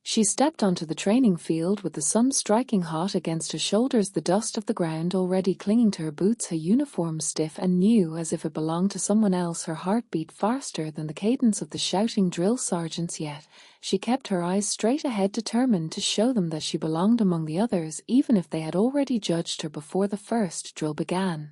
She stepped onto the training field with the sun striking hot against her shoulders, the dust of the ground already clinging to her boots, her uniform stiff and new as if it belonged to someone else. Her heart beat faster than the cadence of the shouting drill sergeants, yet she kept her eyes straight ahead, determined to show them that she belonged among the others, even if they had already judged her before the first drill began.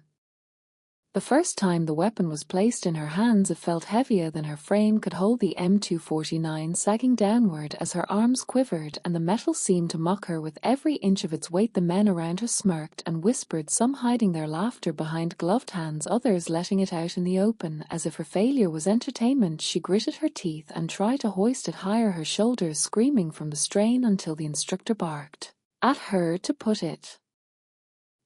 The first time the weapon was placed in her hands, it felt heavier than her frame could hold, the M249 sagging downward as her arms quivered, and the metal seemed to mock her with every inch of its weight. The men around her smirked and whispered, some hiding their laughter behind gloved hands, others letting it out in the open, as if her failure was entertainment. She gritted her teeth and tried to hoist it higher, her shoulders screaming from the strain, until the instructor barked at her to put it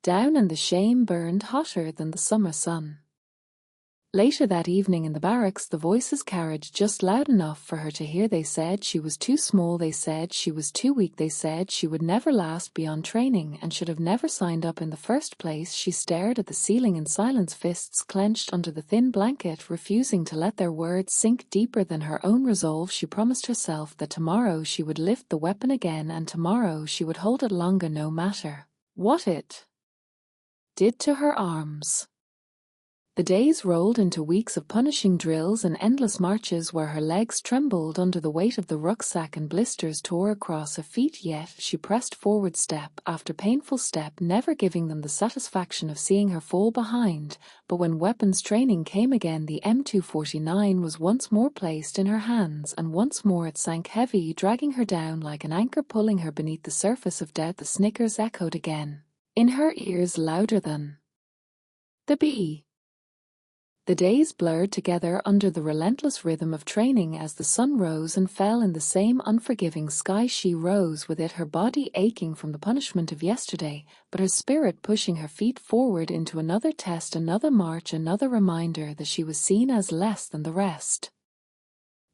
down, and the shame burned hotter than the summer sun. Later that evening in the barracks, the voices carried just loud enough for her to hear. They said she was too small, they said she was too weak, they said she would never last beyond training and should have never signed up in the first place. She stared at the ceiling in silence, fists clenched under the thin blanket, refusing to let their words sink deeper than her own resolve. She promised herself that tomorrow she would lift the weapon again, and tomorrow she would hold it longer, no matter what it did to her arms. The days rolled into weeks of punishing drills and endless marches where her legs trembled under the weight of the rucksack and blisters tore across her feet, yet she pressed forward step after painful step, never giving them the satisfaction of seeing her fall behind. But when weapons training came again, the M249 was once more placed in her hands, and once more it sank heavy, dragging her down like an anchor, pulling her beneath the surface of doubt. The snickers echoed again in her ears, louder than the bee. The days blurred together under the relentless rhythm of training as the sun rose and fell in the same unforgiving sky. She rose with it, her body aching from the punishment of yesterday, but her spirit pushing her feet forward into another test, another march, another reminder that she was seen as less than the rest.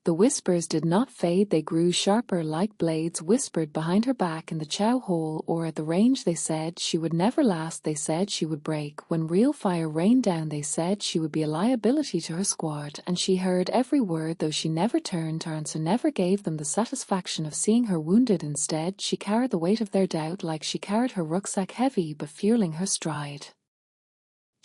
The whispers did not fade, they grew sharper, like blades whispered behind her back in the chow hall or at the range. They said she would never last, they said she would break when real fire rained down, they said she would be a liability to her squad, and she heard every word, though she never turned to answer, never gave them the satisfaction of seeing her wounded. Instead, she carried the weight of their doubt like she carried her rucksack, heavy but fueling her stride.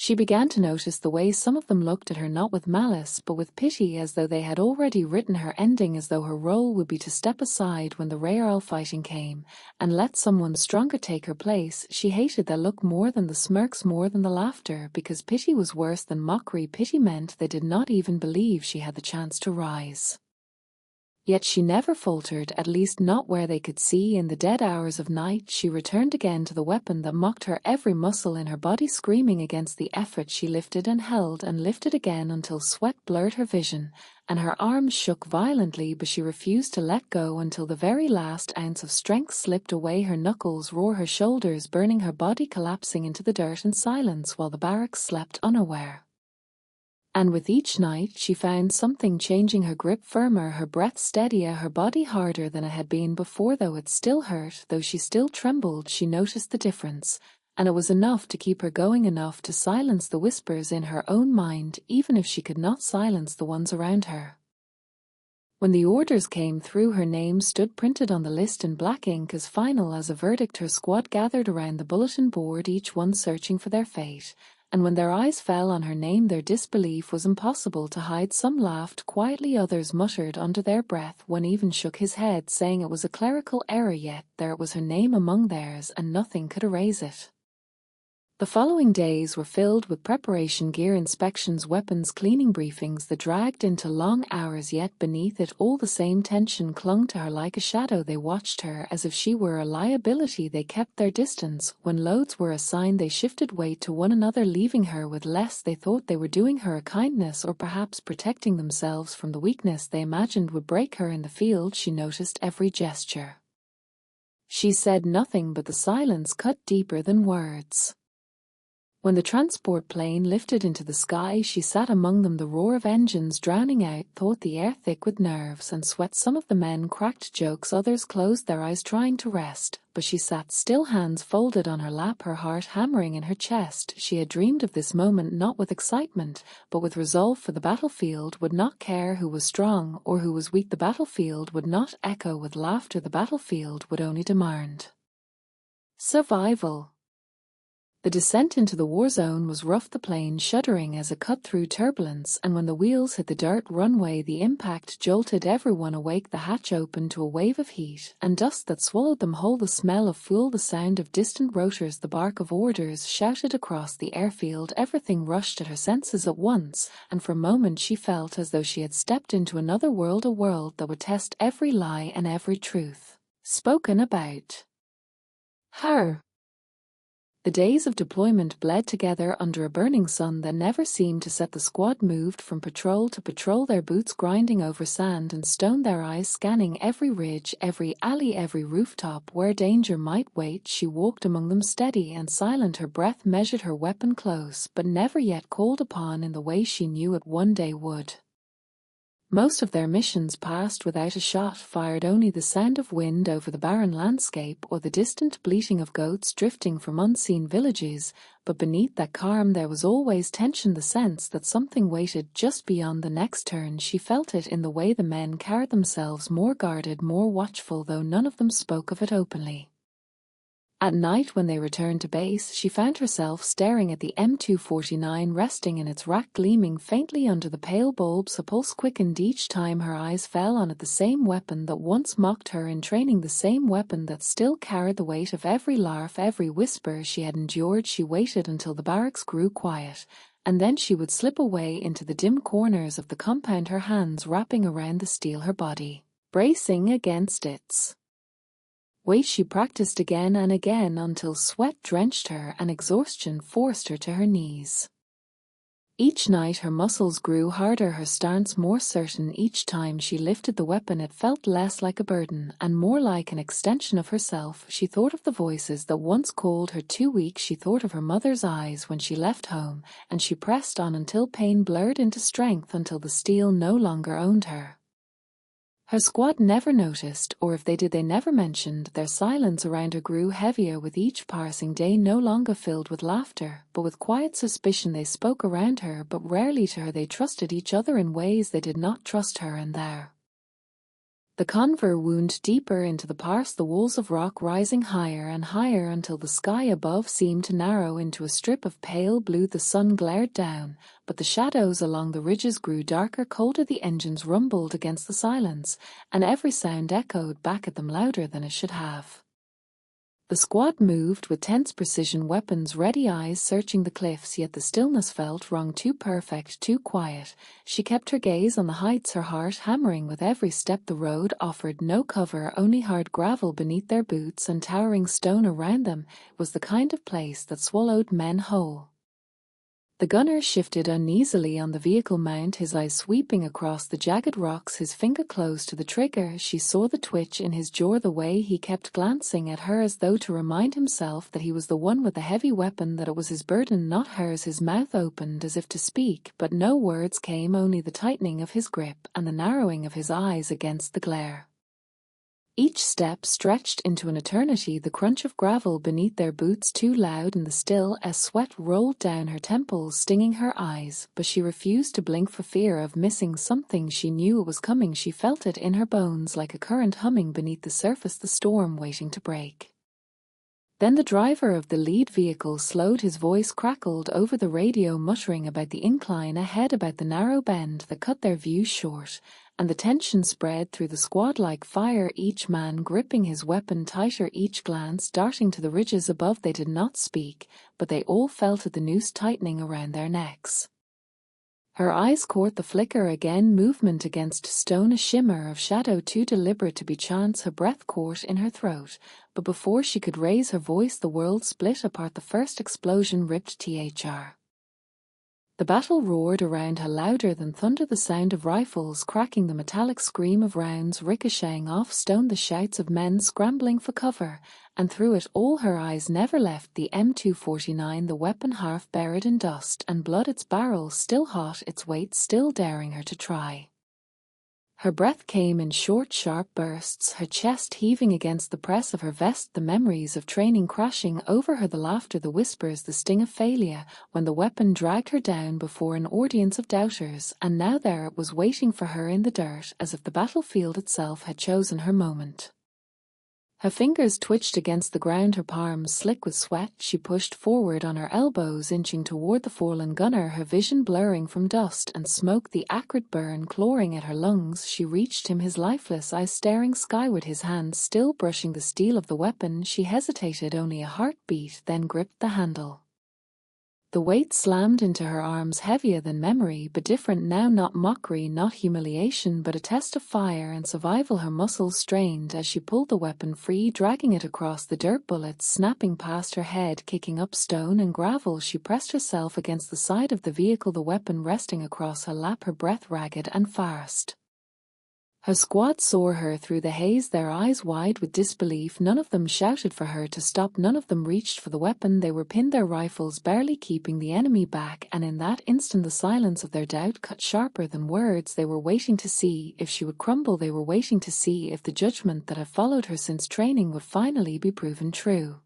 She began to notice the way some of them looked at her, not with malice but with pity, as though they had already written her ending, as though her role would be to step aside when the real fighting came and let someone stronger take her place. She hated that look more than the smirks, more than the laughter, because pity was worse than mockery. Pity meant they did not even believe she had the chance to rise. Yet she never faltered, at least not where they could see. In the dead hours of night she returned again to the weapon that mocked her, every muscle in her body screaming against the effort. She lifted and held and lifted again until sweat blurred her vision and her arms shook violently, but she refused to let go until the very last ounce of strength slipped away. Her knuckles raw, her shoulders burning, her body collapsing into the dirt and silence while the barracks slept unaware. And with each night she found something changing, her grip firmer, her breath steadier, her body harder than it had been before. Though it still hurt, though she still trembled, she noticed the difference, and it was enough to keep her going, enough to silence the whispers in her own mind, even if she could not silence the ones around her. When the orders came through, her name stood printed on the list in black ink as final as a verdict. Her squad gathered around the bulletin board, each one searching for their fate. And when their eyes fell on her name, their disbelief was impossible to hide. Some laughed quietly, others muttered under their breath, one even shook his head, saying it was a clerical error, yet there was her name among theirs, and nothing could erase it. The following days were filled with preparation, gear inspections, weapons cleaning, briefings that dragged into long hours, yet beneath it all the same tension clung to her like a shadow. They watched her as if she were a liability. They kept their distance. When loads were assigned, they shifted weight to one another, leaving her with less. They thought they were doing her a kindness, or perhaps protecting themselves from the weakness they imagined would break her. In the field she noticed every gesture. She said nothing, but the silence cut deeper than words. When the transport plane lifted into the sky, she sat among them, the roar of engines drowning out thought, the air thick with nerves and sweat. Some of the men cracked jokes, others closed their eyes trying to rest, but she sat still, hands folded on her lap, her heart hammering in her chest. She had dreamed of this moment, not with excitement, but with resolve, for the battlefield would not care who was strong or who was weak. The battlefield would not echo with laughter, the battlefield would only demand survival. The descent into the war zone was rough, the plane shuddering as it cut through turbulence, and when the wheels hit the dirt runway, the impact jolted everyone awake. The hatch opened to a wave of heat and dust that swallowed them whole, the smell of fuel, the sound of distant rotors, the bark of orders shouted across the airfield. Everything rushed at her senses at once, and for a moment she felt as though she had stepped into another world, a world that would test every lie and every truth spoken about her. The days of deployment bled together under a burning sun that never seemed to set. The squad moved from patrol to patrol, their boots grinding over sand and stone, their eyes scanning every ridge, every alley, every rooftop where danger might wait. She walked among them steady and silent, her breath measured, her weapon close, but never yet called upon in the way she knew it one day would. Most of their missions passed without a shot fired, only the sound of wind over the barren landscape or the distant bleating of goats drifting from unseen villages, but beneath that calm there was always tension, the sense that something waited just beyond the next turn. She felt it in the way the men carried themselves, more guarded, more watchful, though none of them spoke of it openly. At night, when they returned to base, she found herself staring at the M249 resting in its rack, gleaming faintly under the pale bulbs. Her pulse quickened each time her eyes fell on it, the same weapon that once mocked her in training, the same weapon that still carried the weight of every laugh, every whisper she had endured. She waited until the barracks grew quiet, and then she would slip away into the dim corners of the compound, her hands wrapping around the steel, her body bracing against its weight. She practiced again and again until sweat drenched her and exhaustion forced her to her knees. Each night her muscles grew harder, her stance more certain. Each time she lifted the weapon it felt less like a burden and more like an extension of herself. She thought of the voices that once called her too weak. She thought of her mother's eyes when she left home, and she pressed on until pain blurred into strength, until the steel no longer owned her. Her squad never noticed, or if they did they never mentioned. Their silence around her grew heavier with each passing day, no longer filled with laughter, but with quiet suspicion. They spoke around her, but rarely to her. They trusted each other in ways they did not trust her, and there the convoy wound deeper into the parse, the walls of rock rising higher and higher until the sky above seemed to narrow into a strip of pale blue. The sun glared down, but the shadows along the ridges grew darker, colder. The engines rumbled against the silence, and every sound echoed back at them louder than it should have. The squad moved with tense precision, weapons ready, eyes searching the cliffs, yet the stillness felt wrong, too perfect, too quiet. She kept her gaze on the heights, her heart hammering with every step. The road offered no cover, only hard gravel beneath their boots and towering stone around them. It was the kind of place that swallowed men whole. The gunner shifted uneasily on the vehicle mount, his eyes sweeping across the jagged rocks, his finger close to the trigger. She saw the twitch in his jaw, the way he kept glancing at her as though to remind himself that he was the one with the heavy weapon, that it was his burden, not hers. His mouth opened as if to speak, but no words came, only the tightening of his grip and the narrowing of his eyes against the glare. Each step stretched into an eternity, the crunch of gravel beneath their boots too loud in the still as sweat rolled down her temples, stinging her eyes, but she refused to blink for fear of missing something. She knew it was coming, she felt it in her bones like a current humming beneath the surface, the storm waiting to break. Then the driver of the lead vehicle slowed, his voice crackled over the radio, muttering about the incline ahead, about the narrow bend that cut their view short, and the tension spread through the squad like fire, each man gripping his weapon tighter, each glance darting to the ridges above. They did not speak, but they all felt it, the noose tightening around their necks. Her eyes caught the flicker again, movement against stone, a shimmer of shadow too deliberate to be chance. Her breath caught in her throat, but before she could raise her voice the world split apart. The first explosion ripped thr The battle roared around her louder than thunder, the sound of rifles cracking, the metallic scream of rounds ricocheting off stone, the shouts of men scrambling for cover, and through it all her eyes never left the M249, the weapon half buried in dust and blood, its barrel still hot, its weight still daring her to try. Her breath came in short, sharp bursts, her chest heaving against the press of her vest, the memories of training crashing over her, the laughter, the whispers, the sting of failure, when the weapon dragged her down before an audience of doubters, and now there it was waiting for her in the dirt, as if the battlefield itself had chosen her moment. Her fingers twitched against the ground, her palms slick with sweat. She pushed forward on her elbows, inching toward the fallen gunner, her vision blurring from dust and smoke, the acrid burn clawing at her lungs. She reached him, his lifeless eyes staring skyward, his hand still brushing the steel of the weapon. She hesitated only a heartbeat, then gripped the handle. The weight slammed into her arms, heavier than memory, but different now, not mockery, not humiliation, but a test of fire and survival. Her muscles strained as she pulled the weapon free, dragging it across the dirt, bullets snapping past her head, kicking up stone and gravel. She pressed herself against the side of the vehicle, the weapon resting across her lap, her breath ragged and fast. Her squad saw her through the haze, their eyes wide with disbelief. None of them shouted for her to stop, none of them reached for the weapon. They were pinned, their rifles barely keeping the enemy back, and in that instant the silence of their doubt cut sharper than words. They were waiting to see if she would crumble, they were waiting to see if the judgment that had followed her since training would finally be proven true.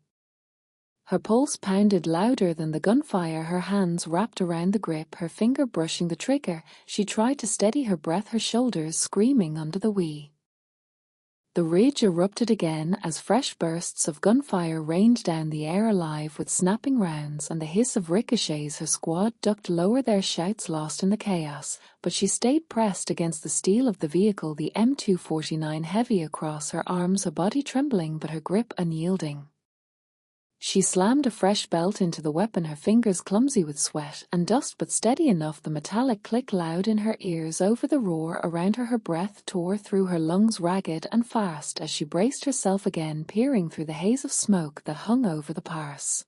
Her pulse pounded louder than the gunfire, her hands wrapped around the grip, her finger brushing the trigger. She tried to steady her breath, her shoulders screaming under the whee. The ridge erupted again as fresh bursts of gunfire rained down the air, alive with snapping rounds and the hiss of ricochets. Her squad ducked lower, their shouts lost in the chaos, but she stayed pressed against the steel of the vehicle, the M249 heavy across her arms, her body trembling but her grip unyielding. She slammed a fresh belt into the weapon, her fingers clumsy with sweat and dust but steady enough, the metallic click loud in her ears. Over the roar around her, her breath tore through her lungs ragged and fast as she braced herself again, peering through the haze of smoke that hung over the pass.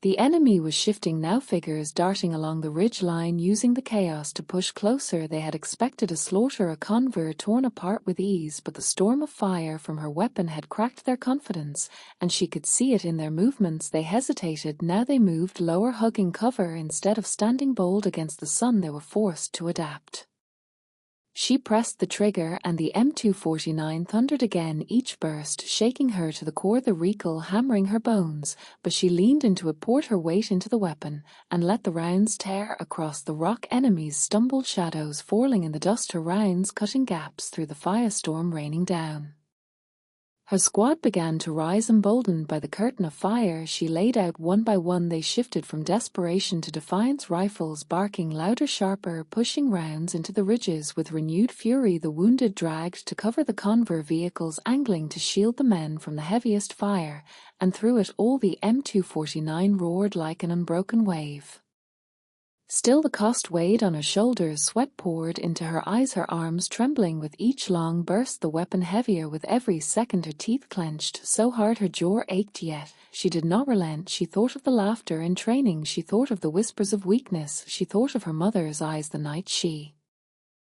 The enemy was shifting now, figures darting along the ridge line, using the chaos to push closer. They had expected a slaughter, a convoy torn apart with ease, but the storm of fire from her weapon had cracked their confidence, and she could see it in their movements. They hesitated, now they moved lower, hugging cover. Instead of standing bold against the sun, they were forced to adapt. She pressed the trigger and the M249 thundered again, each burst shaking her to the core, the recoil hammering her bones, but she leaned into it, poured her weight into the weapon, and let the rounds tear across the rock. Enemies stumbled, shadows falling in the dust, her rounds cutting gaps through the firestorm raining down. Her squad began to rise, emboldened by the curtain of fire she laid out. One by one they shifted from desperation to defiance, rifles barking louder, sharper, pushing rounds into the ridges with renewed fury. The wounded dragged to cover, the convoy vehicles angling to shield the men from the heaviest fire, and through it all the M249 roared like an unbroken wave. Still the cost weighed on her shoulders, sweat poured into her eyes, her arms trembling with each long burst, the weapon heavier with every second. Her teeth clenched so hard her jaw ached, yet she did not relent. She thought of the laughter in training, she thought of the whispers of weakness, she thought of her mother's eyes the night she